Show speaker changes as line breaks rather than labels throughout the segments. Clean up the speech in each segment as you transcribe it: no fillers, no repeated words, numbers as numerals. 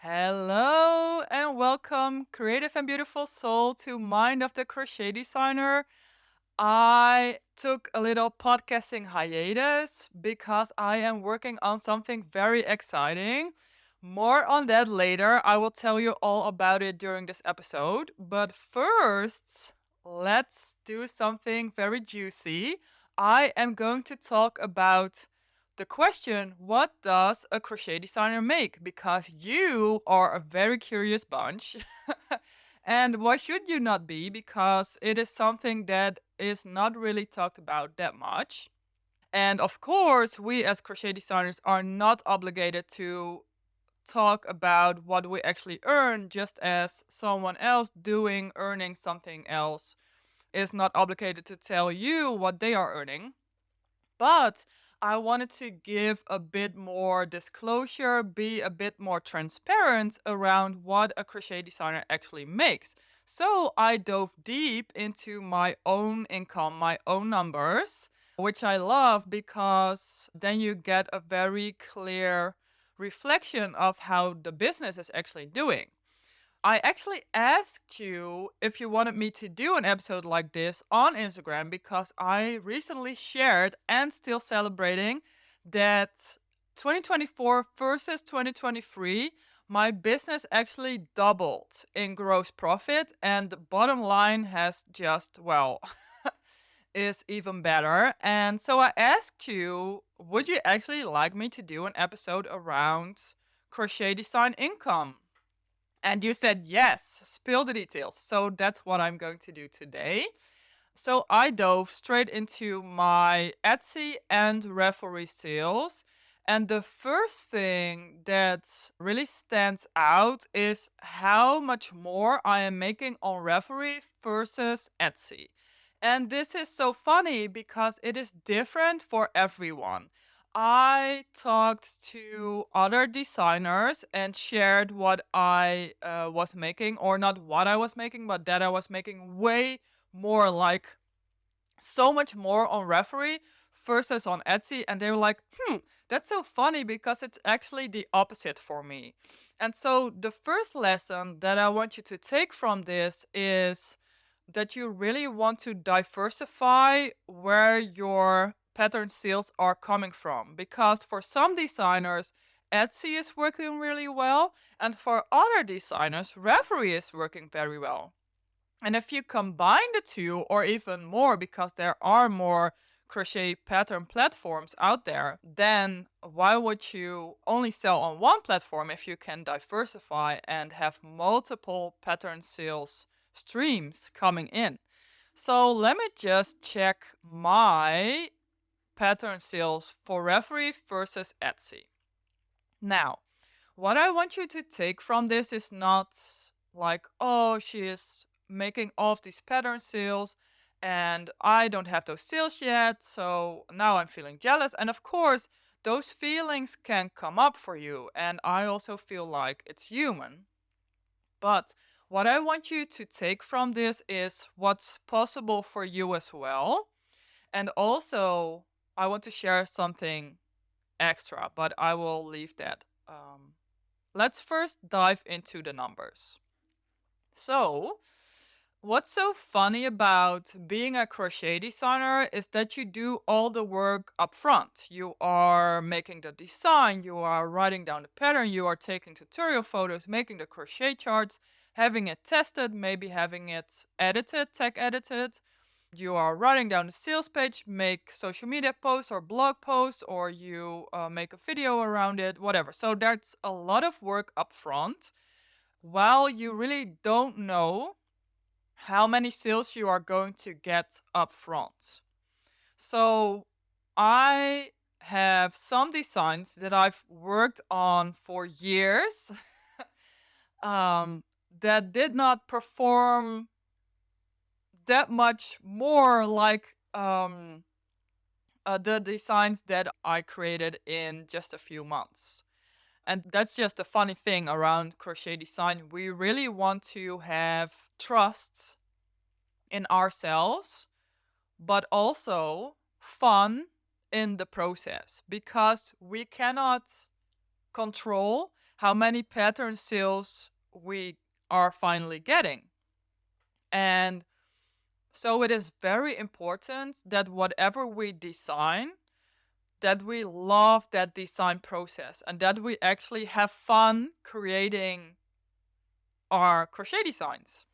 Hello and welcome, creative and beautiful soul, to Mind of the Crochet Designer. I took a little podcasting hiatus because I am working on something very exciting. More on that later. I will tell you all about it during this episode. But first, let's do something very juicy. I am going to talk about the question, what does a crochet designer make? Because you are a very curious bunch. And why should you not be? Because it is something that is not really talked about that much. And of course, we as crochet designers are not obligated to talk about what we actually earn, just as someone else earning something else is not obligated to tell you what they are earning. But I wanted to give a bit more disclosure, be a bit more transparent around what a crochet designer actually makes. So I dove deep into my own income, my own numbers, which I love because then you get a very clear reflection of how the business is actually doing. I actually asked you if you wanted me to do an episode like this on Instagram because I recently shared and still celebrating that 2024 versus 2023, my business actually doubled in gross profit, and the bottom line has just, well, is even better. And so I asked you, would you actually like me to do an episode around crochet design income? And you said yes, spill the details. So that's what I'm going to do today. So I dove straight into my Etsy and Ravelry sales. And the first thing that really stands out is how much more I am making on Ravelry versus Etsy. And this is so funny because it is different for everyone. I talked to other designers and shared what I was making, or not what I was making, but that I was making way more, like so much more on Ravelry versus on Etsy. And they were like, that's so funny because it's actually the opposite for me. And so the first lesson that I want you to take from this is that you really want to diversify where your pattern sales are coming from. Because for some designers, Etsy is working really well, and for other designers, Ravelry is working very well. And if you combine the two, or even more, because there are more crochet pattern platforms out there, then why would you only sell on one platform if you can diversify and have multiple pattern sales streams coming in? So let me just check my pattern sales for Ravelry versus Etsy. Now, what I want you to take from this is not like, oh, she is making all of these pattern sales and I don't have those sales yet, so now I'm feeling jealous. And of course, those feelings can come up for you, and I also feel like it's human. But what I want you to take from this is what's possible for you as well. And also, I want to share something extra, but I will leave that. Let's first dive into the numbers. So, what's so funny about being a crochet designer is that you do all the work up front. You are making the design, you are writing down the pattern, you are taking tutorial photos, making the crochet charts, having it tested, maybe having it edited, tech edited. You are writing down the sales page, make social media posts or blog posts, or you make a video around it, whatever. So that's a lot of work up front, while you really don't know how many sales you are going to get up front. So I have some designs that I've worked on for years that did not perform that much more like the designs that I created in just a few months. And that's just a funny thing around crochet design. We really want to have trust in ourselves, but also fun in the process, because we cannot control how many pattern sales we are finally getting. And so it is very important that whatever we design, that we love that design process and that we actually have fun creating our crochet designs.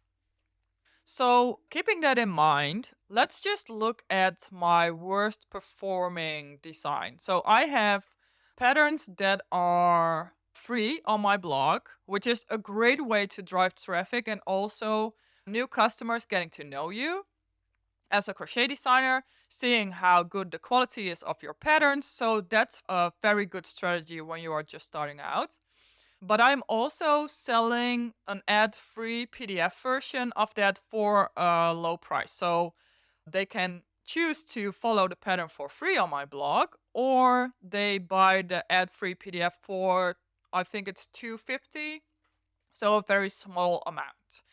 So, keeping that in mind, let's just look at my worst performing design. So, I have patterns that are free on my blog, which is a great way to drive traffic and also new customers getting to know you as a crochet designer, seeing how good the quality is of your patterns. So, that's a very good strategy when you are just starting out. But I'm also selling an ad-free PDF version of that for a low price. So they can choose to follow the pattern for free on my blog, or they buy the ad-free PDF for, I think it's $2.50, so a very small amount.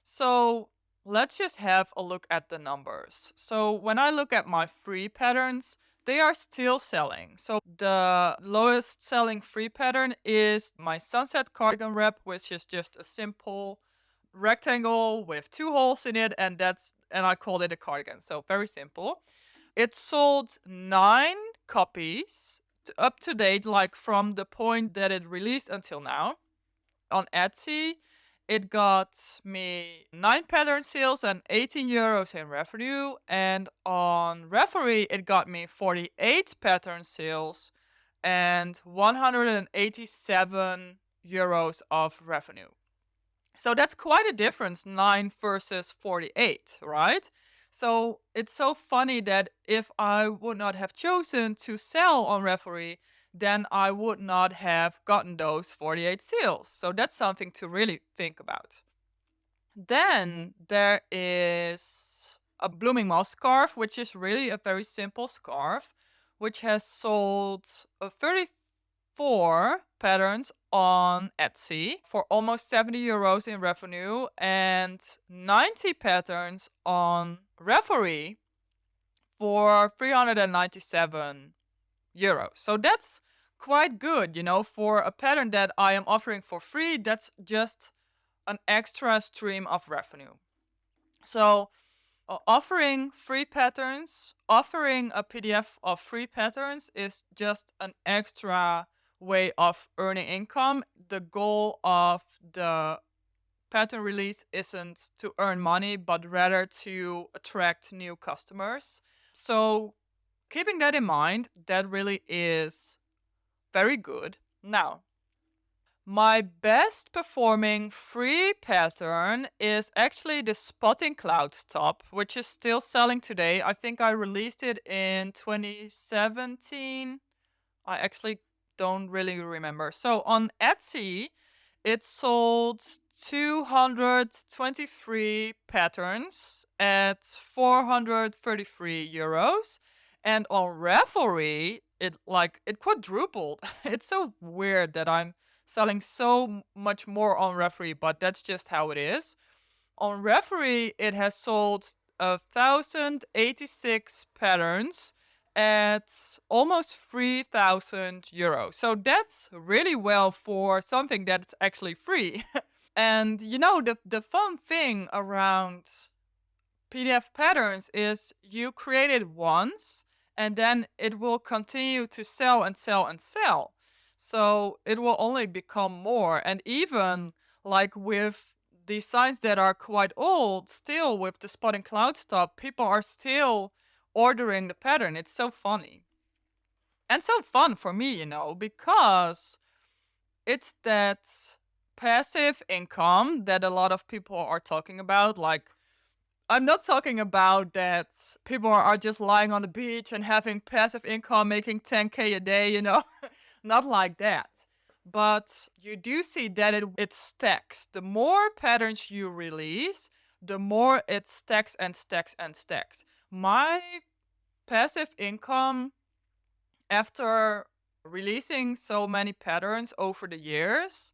So let's just have a look at the numbers. So when I look at my free patterns, they are still selling. So the lowest selling free pattern is my sunset cardigan wrap, which is just a simple rectangle with 2 holes in it, and I called it a cardigan. So very simple. It sold 9 copies up to date, like from the point that it released until now. On Etsy, it got me 9 pattern sales and €18 in revenue. And on Referee, it got me 48 pattern sales and €187 of revenue. So that's quite a difference, 9 versus 48, right? So it's so funny that if I would not have chosen to sell on Referee, then I would not have gotten those 48 sales. So that's something to really think about. Then there is a blooming moss scarf, which is really a very simple scarf, which has sold 34 patterns on Etsy for almost €70 in revenue and 90 patterns on Referee for €397. So that's quite good, for a pattern that I am offering for free. That's just an extra stream of revenue. So offering free patterns, offering a PDF of free patterns is just an extra way of earning income. The goal of the pattern release isn't to earn money, but rather to attract new customers. So keeping that in mind, that really is very good. Now, my best performing free pattern is actually the Spotting Clouds top, which is still selling today. I think I released it in 2017. I actually don't really remember. So on Etsy, it sold 223 patterns at €433. And on Ravelry, it quadrupled. It's so weird that I'm selling so much more on Ravelry, but that's just how it is. On Ravelry, it has sold 1,086 patterns at almost €3,000. So that's really well for something that's actually free. And the fun thing around PDF patterns is you create it once and then it will continue to sell and sell and sell. So it will only become more. And even like with designs that are quite old, still with the Spotting Cloud stuff, people are still ordering the pattern. It's so funny. And so fun for me, because it's that passive income that a lot of people are talking about. Like, I'm not talking about that people are just lying on the beach and having passive income, making 10K a day, not like that. But you do see that it stacks. The more patterns you release, the more it stacks and stacks and stacks. My passive income after releasing so many patterns over the years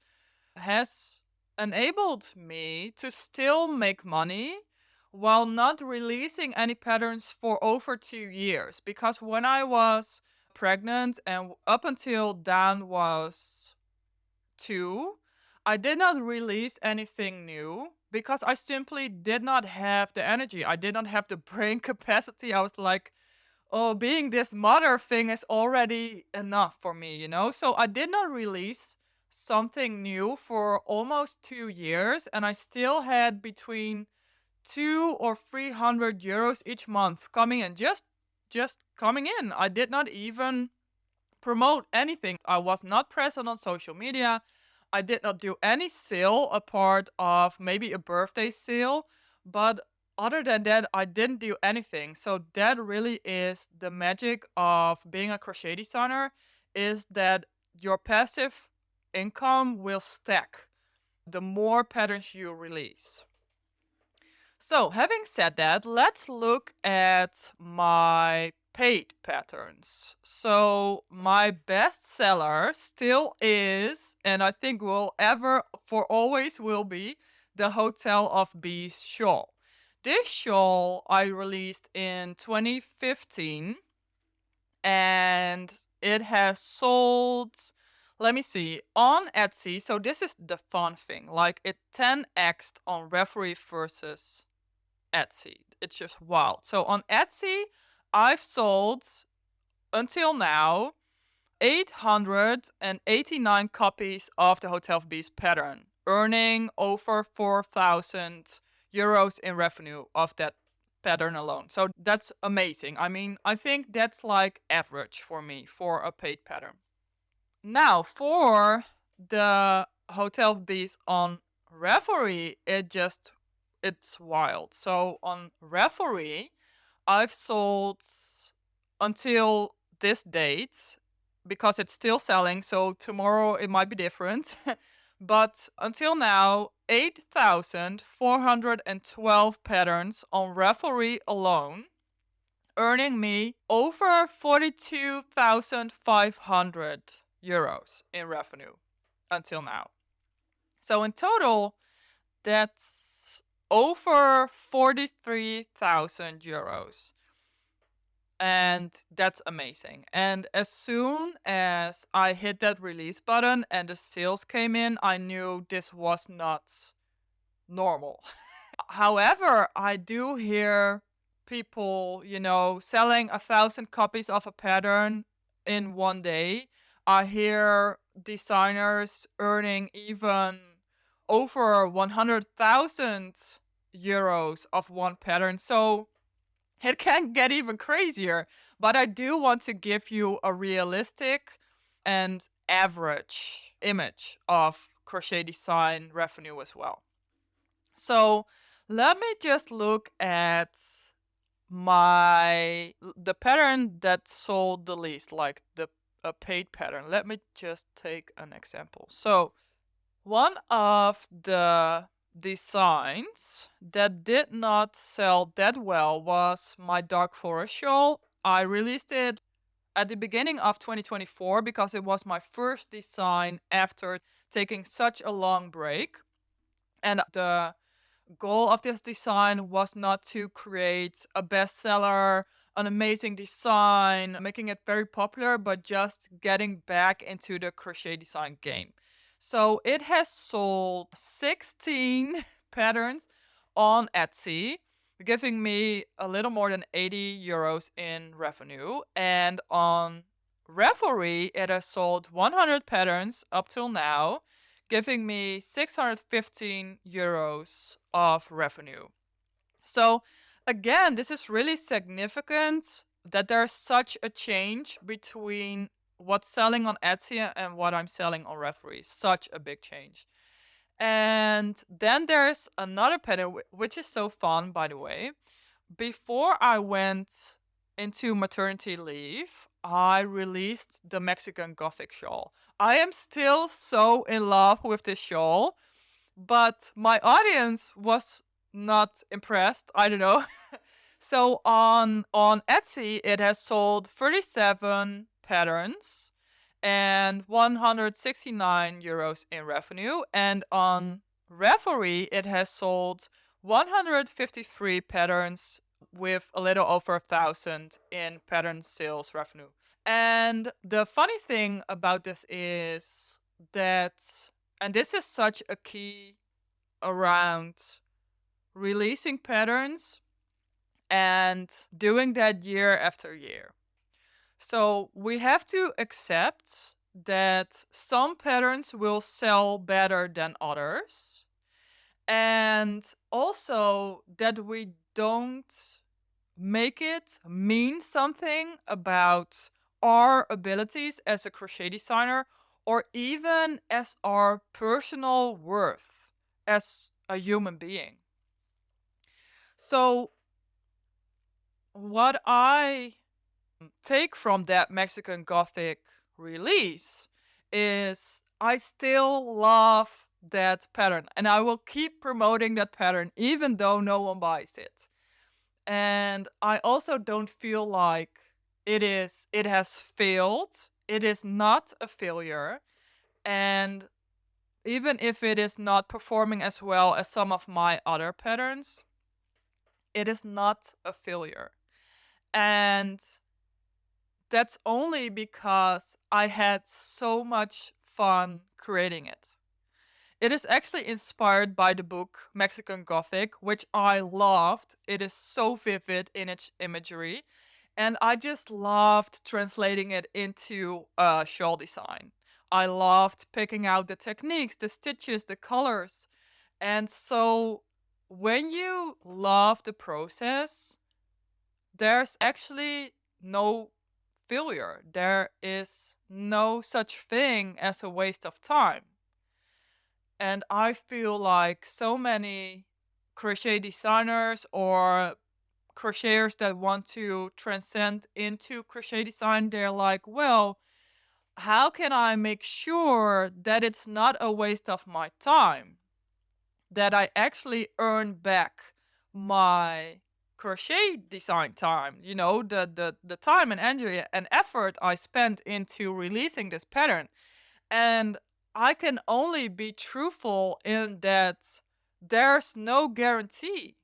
has enabled me to still make money while not releasing any patterns for over 2 years. Because when I was pregnant and up until Dan was 2022, I did not release anything new because I simply did not have the energy. I did not have the brain capacity. I was like, oh, being this mother thing is already enough for me, you know? So I did not release something new for almost 2 years, and I still had between 200 or 300 euros each month coming in, just coming in. I did not even promote anything. I was not present on social media. I did not do any sale apart of maybe a birthday sale, but other than that, I didn't do anything. So that really is the magic of being a crochet designer, is that your passive income will stack the more patterns you release. So, having said that, let's look at my paid patterns. So, my best seller still is, and I think will ever for always will be, the Hotel of Bees shawl. This shawl I released in 2015, and it has sold, let me see, on Etsy. So this is the fun thing, like it 10x'd on Reverie versus Etsy. It's just wild. So on Etsy, I've sold until now 889 copies of the Hotel of Bees pattern, earning over 4,000 euros in revenue of that pattern alone. So that's amazing. I mean, I think that's like average for me for a paid pattern. Now, for the Hotel of Bees on Ravelry, it's wild. So on Ravelry, I've sold until this date, because it's still selling, so tomorrow it might be different. But until now, 8,412 patterns on Ravelry alone, earning me over 42,500 euros in revenue until now. So in total, that's over 43,000 euros. And that's amazing. And as soon as I hit that release button and the sales came in, I knew this was not normal. However, I do hear people, selling 1,000 copies of a pattern in one day. I hear designers earning even over 100,000 euros of one pattern. So it can get even crazier. But I do want to give you a realistic and average image of crochet design revenue as well. So let me just look at the pattern that sold the least, like a paid pattern. Let me just take an example. So one of the designs that did not sell that well was my dark forest shawl. I released it at the beginning of 2024 because it was my first design after taking such a long break. And the goal of this design was not to create a bestseller, an amazing design, making it very popular, but just getting back into the crochet design game. So it has sold 16 patterns on Etsy, giving me a little more than 80 euros in revenue. And on Ravelry, it has sold 100 patterns up till now, giving me 615 euros of revenue. So again, this is really significant that there's such a change between what's selling on Etsy and what I'm selling on Ravelry. Such a big change. And then there's another pattern, which is so fun, by the way. Before I went into maternity leave, I released the Mexican Gothic shawl. I am still so in love with this shawl, but my audience was not impressed. I don't know. So on Etsy, it has sold 37 patterns and 169 euros in revenue. And on Ravelry, it has sold 153 patterns with a little over 1,000 in pattern sales revenue. And the funny thing about this is that, and this is such a key around releasing patterns and doing that year after year. So we have to accept that some patterns will sell better than others, and also that we don't make it mean something about our abilities as a crochet designer or even as our personal worth as a human being. So, what I take from that Mexican Gothic release is I still love that pattern and I will keep promoting that pattern even though no one buys it. And I also don't feel like it has failed. It is not a failure. And even if it is not performing as well as some of my other patterns, it is not a failure. And that's only because I had so much fun creating it. It is actually inspired by the book Mexican Gothic, which I loved. It is so vivid in its imagery. And I just loved translating it into shawl design. I loved picking out the techniques, the stitches, the colors. And so when you love the process, there's actually no failure. There is no such thing as a waste of time. And I feel like so many crochet designers or crocheters that want to transcend into crochet design, they're like, well, how can I make sure that it's not a waste of my time? That I actually earn back my crochet design time, the time and energy and effort I spent into releasing this pattern. And I can only be truthful in that there's no guarantee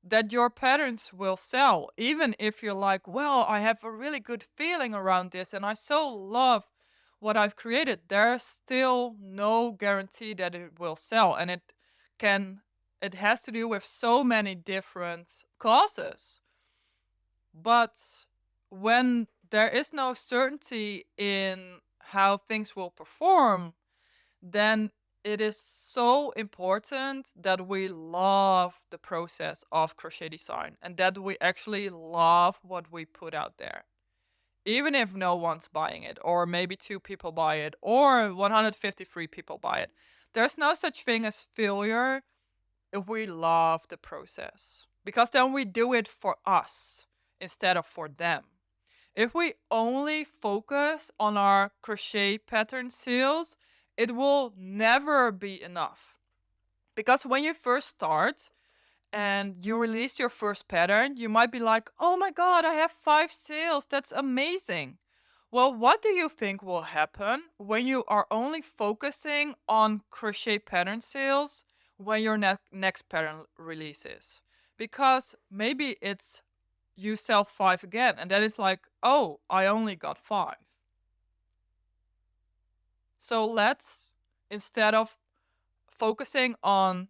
that your patterns will sell. Even if you're like, well, I have a really good feeling around this and I so love what I've created, there's still no guarantee that it will sell. And it has to do with so many different causes. But when there is no certainty in how things will perform, then it is so important that we love the process of crochet design and that we actually love what we put out there. Even if no one's buying it, or maybe 2 people buy it, or 153 people buy it, there's no such thing as failure if we love the process. Because then we do it for us instead of for them. If we only focus on our crochet pattern sales, it will never be enough. Because when you first start and you release your first pattern, you might be like, oh my god, I have 5 sales. That's amazing. Well, what do you think will happen when you are only focusing on crochet pattern sales when your next pattern releases? Because maybe it's you sell 5 again, and then it's like, oh, I only got 5. So let's, instead of focusing on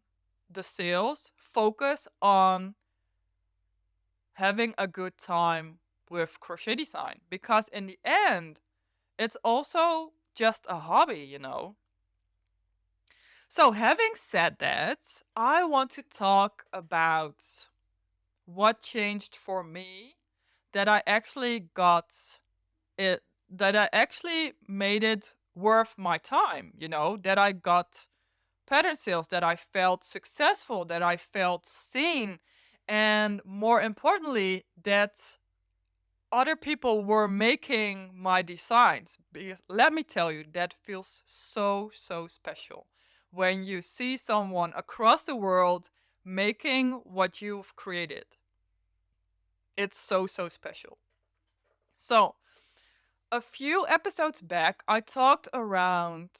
the sales, focus on having a good time with crochet design. Because in the end, it's also just a hobby. So, having said that, I want to talk about what changed for me that I actually got it, that I actually made it worth my time, that I got pattern sales, that I felt successful, that I felt seen, and more importantly, that other people were making my designs. Because let me tell you, that feels so, so special when you see someone across the world making what you've created. It's so, so special. So, a few episodes back, I talked around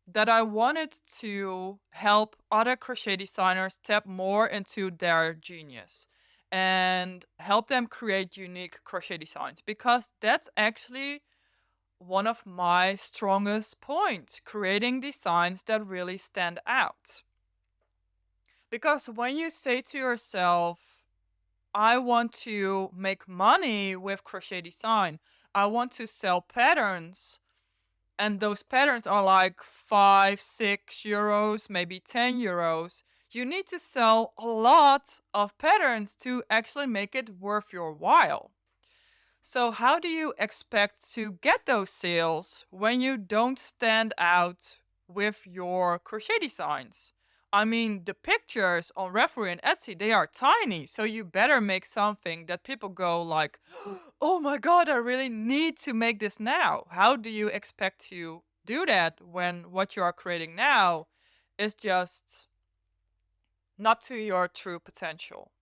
that I wanted to help other crochet designers tap more into their genius and help them create unique crochet designs, because that's actually one of my strongest points, creating designs that really stand out. Because when you say to yourself, I want to make money with crochet design, I want to sell patterns, and those patterns are like 5, 6 euros, maybe 10 euros. You need to sell a lot of patterns to actually make it worth your while. So, how do you expect to get those sales when you don't stand out with your crochet designs? I mean, the pictures on Ravelry and Etsy, they are tiny, so you better make something that people go like, "Oh my god, I really need to make this now." How do you expect to do that when what you are creating now is just not to your true potential?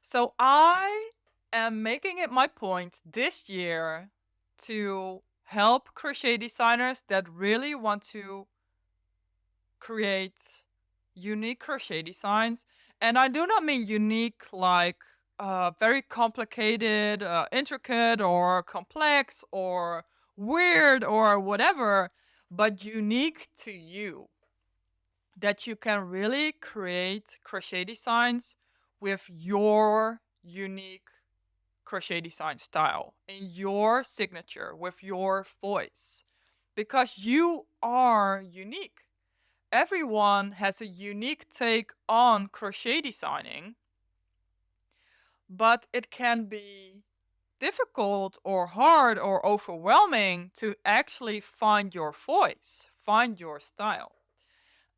So I am making it my point this year to help crochet designers that really want to create unique crochet designs. And I do not mean unique like very complicated, intricate, or complex, or weird, or whatever, but unique to you. That you can really create crochet designs with your unique crochet design style and your signature with your voice, because you are unique. Everyone has a unique take on crochet designing, but it can be difficult or hard or overwhelming to actually find your voice, find your style.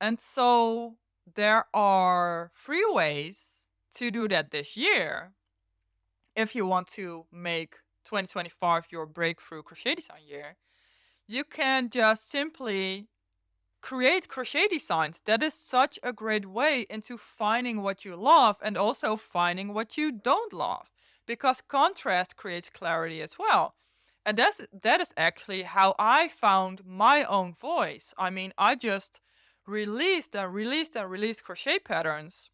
And so there are free ways to do that this year if you want to make 2025 your breakthrough crochet design year. You can just simply create crochet designs. That is such a great way into finding what you love and also finding what you don't love, because contrast creates clarity as well. And that is actually how I found my own voice. I mean, I just released and released and released crochet patterns,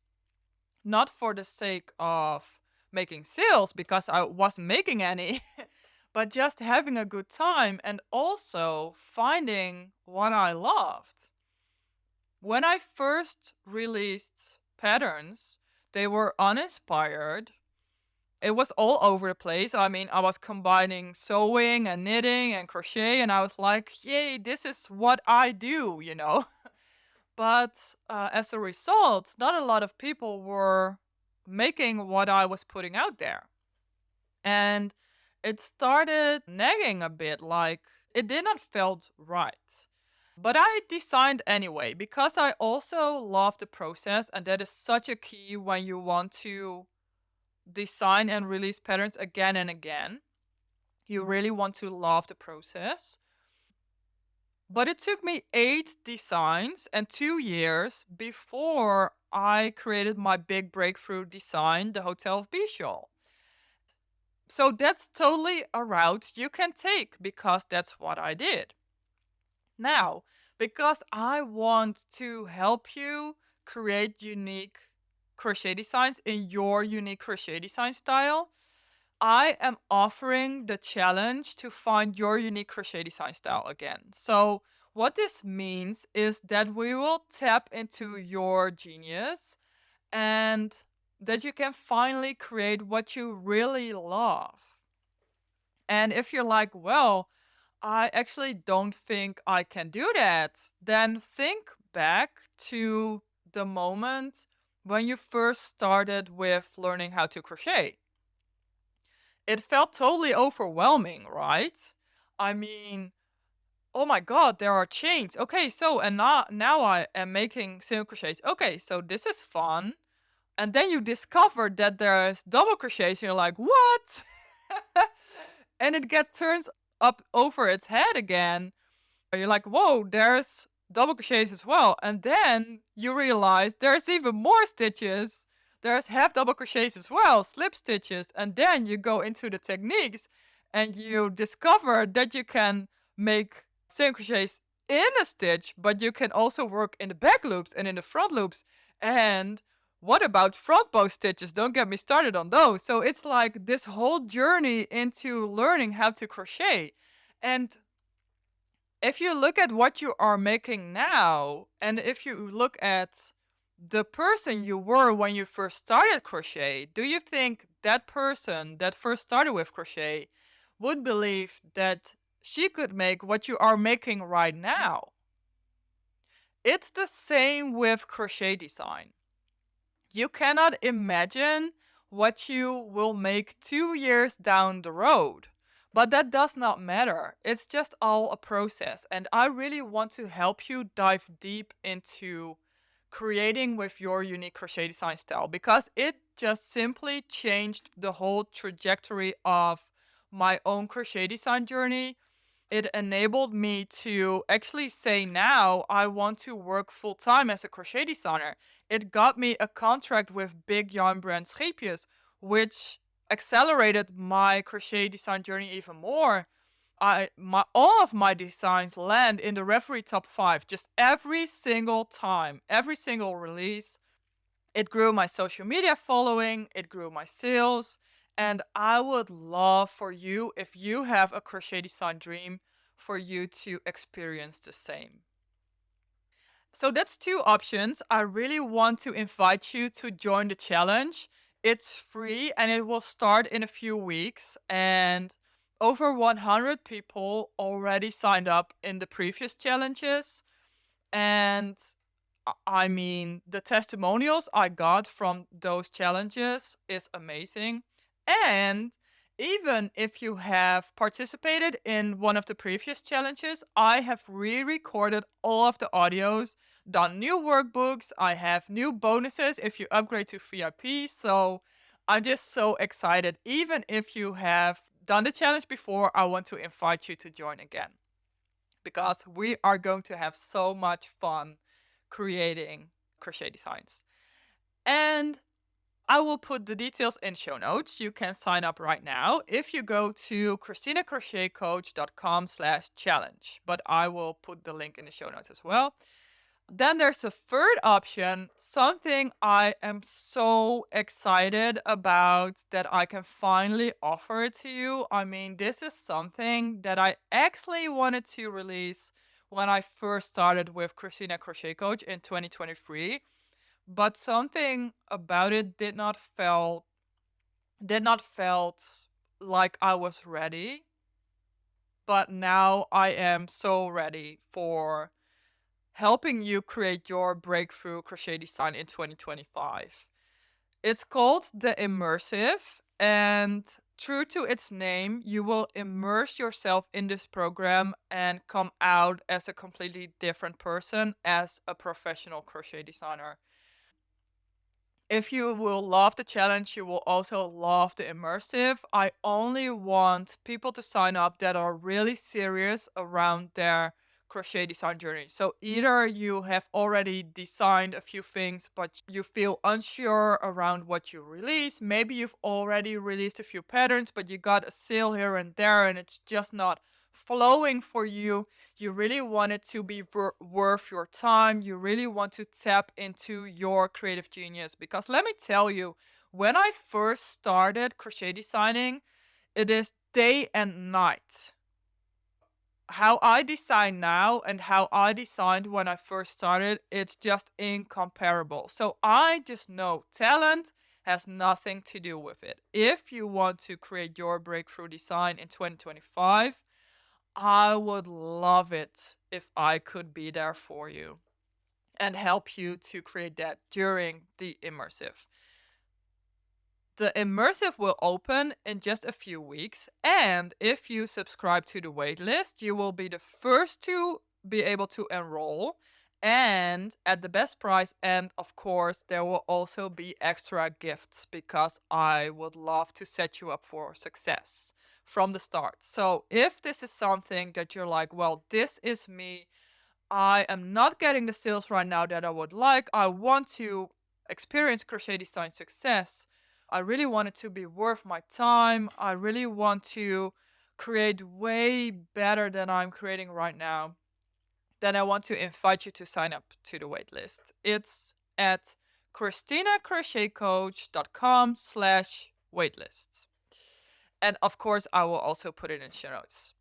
not for the sake of making sales because I wasn't making any, but just having a good time and also finding what I loved. When I first released patterns, they were uninspired. It was all over the place. I mean, I was combining sewing and knitting and crochet, and I was like, yay, this is what I do. But as a result, not a lot of people were making what I was putting out there. And it started nagging a bit, like it did not felt right. But I designed anyway because I also love the process, and that is such a key when you want to design and release patterns again and again. You really want to love the process. But it took me 8 designs and 2 years before I created my big breakthrough design, the Hotel of Bee shawl. So that's totally a route you can take because that's what I did. Now, because I want to help you create unique crochet designs in your unique crochet design style, I am offering the challenge to find your unique crochet design style again. So, what this means is that we will tap into your genius and that you can finally create what you really love. And if you're like, well, I actually don't think I can do that, then think back to the moment when you first started with learning how to crochet. It felt totally overwhelming, right? I mean, oh my god, there are chains. Okay, so and now I am making single crochets. Okay, so this is fun. And then you discover that there's double crochets and you're like, what? And it gets turns up over its head again. You're like, whoa, there's double crochets as well. And then you realize there's even more stitches. There's half double crochets as well, slip stitches. And then you go into the techniques and you discover that you can make single crochets in a stitch, but you can also work in the back loops and in the front loops. And What about front bow stitches? Don't get me started on those. So it's like this whole journey into learning how to crochet. And if you look at what you are making now, and if you look at the person you were when you first started crochet, do you think that person that first started with crochet would believe that she could make what you are making right now? It's the same with crochet design. You cannot imagine what you will make 2 years down the road. But that does not matter. It's just all a process. And I really want to help you dive deep into creating with your unique crochet design style because it just simply changed the whole trajectory of my own crochet design journey. It enabled me to actually say now I want to work full time as a crochet designer. It got me a contract with big yarn brand Scheepjes, which accelerated my crochet design journey even more. All of my designs land in the referee top 5 just every single time, every single release. It grew my social media following, it grew my sales, and I would love for you, if you have a crochet design dream, for you to experience the same. So that's two options. I really want to invite you to join the challenge. It's free and it will start in a few weeks. And over 100 people already signed up in the previous challenges. And I mean, the testimonials I got from those challenges is amazing. And even if you have participated in one of the previous challenges, I have re-recorded all of the audios, done new workbooks, I have new bonuses if you upgrade to VIP. So I'm just so excited. Even if you have done the challenge before, I want to invite you to join again because we are going to have so much fun creating crochet designs. And I will put the details in show notes. You can sign up right now if you go to christinacrochetcoach.com/challenge. But I will put the link in the show notes as well. Then there's a third option, something I am so excited about that I can finally offer it to you. I mean, this is something that I actually wanted to release when I first started with Christina Crochet Coach in 2023, but something about it did not felt like I was ready. But now I am so ready for helping you create your breakthrough crochet design in 2025. It's called the Immersive, and true to its name, you will immerse yourself in this program and come out as a completely different person as a professional crochet designer. If you will love the challenge, you will also love the immersive. I only want people to sign up that are really serious around their crochet design journey. So either you have already designed a few things, but you feel unsure around what you release. Maybe you've already released a few patterns, but you got a sale here and there and it's just not flowing for you. You really want it to be worth your time. You really want to tap into your creative genius. Because let me tell you, when I first started crochet designing, it is day and night. How I design now and how I designed when I first started, it's just incomparable. So I just know talent has nothing to do with it. If you want to create your breakthrough design in 2025, I would love it if I could be there for you and help you to create that during the immersive. The immersive will open in just a few weeks, and if you subscribe to the waitlist, you will be the first to be able to enroll and at the best price. And of course, there will also be extra gifts because I would love to set you up for success from the start. So if this is something that you're like, well, this is me, I am not getting the sales right now that I would like, I want to experience crochet design success, I really want it to be worth my time, I really want to create way better than I'm creating right now, then I want to invite you to sign up to the waitlist. It's at ChristinaCrochetCoach.com/waitlists. And of course, I will also put it in show notes.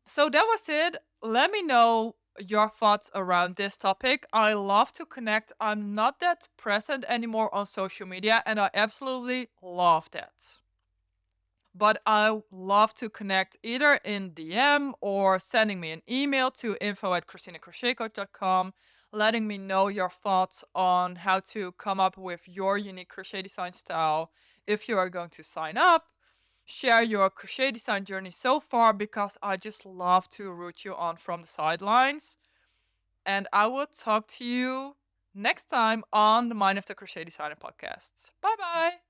So that was it. Let me know your thoughts around this topic. I love to connect. I'm not that present anymore on social media, and I absolutely love that. But I love to connect either in DM or sending me an email to info@ChristinaCrochetCoach.com, letting me know your thoughts on how to come up with your unique crochet design style. If you are going to sign up, share your crochet design journey so far, because I just love to root you on from the sidelines. And I will talk to you next time on the Mind of the Crochet Designer podcast. Bye bye.